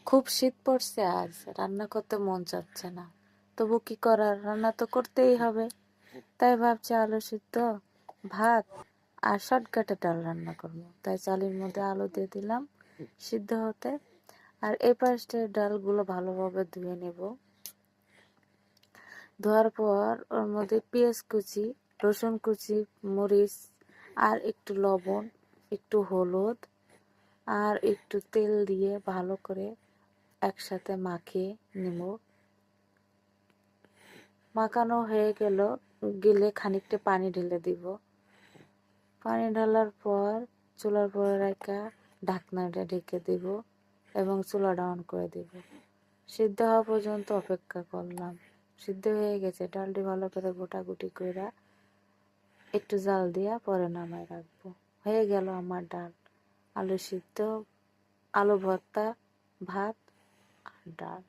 খুব শীত পড়ছে, আজ রান্না করতে মন চাচ্ছে না, তবু কি করার, রান্না তো করতেই হবে। তাই ভাবছি আলু সিদ্ধ, ভাত আর শর্টকাটে ডাল রান্না করবো। তাই চালের মধ্যে আলু দিয়ে দিলাম সিদ্ধ হতে। আর এই পাশে ডালগুলো ভালোভাবে ধুয়ে নেব। ধোয়ার পর ওর মধ্যে পেঁয়াজ কুচি, রসুন কুচি, মরিচ আর একটু লবণ, একটু হলুদ আর একটু তেল দিয়ে ভালো করে একসাথে মাখিয়ে নিব। মাখানো হয়ে গেলে খানিকটা পানি ঢেলে দিব। পানি ঢালার পর চুলার পরে রেখে ঢাকনাটা ঢেকে দিব এবং চুলাটা অন করে দিব। সিদ্ধ হওয়া পর্যন্ত অপেক্ষা করলাম। সিদ্ধ হয়ে গেছে, ডালটি ভালো করে গোটাগুটি করে একটু জাল দিয়া পরে নামায় রাখবো। হয়ে গেল আমার ডাল, আলু সিদ্ধ, আলু ভর্তা, ভাত আর ডাল।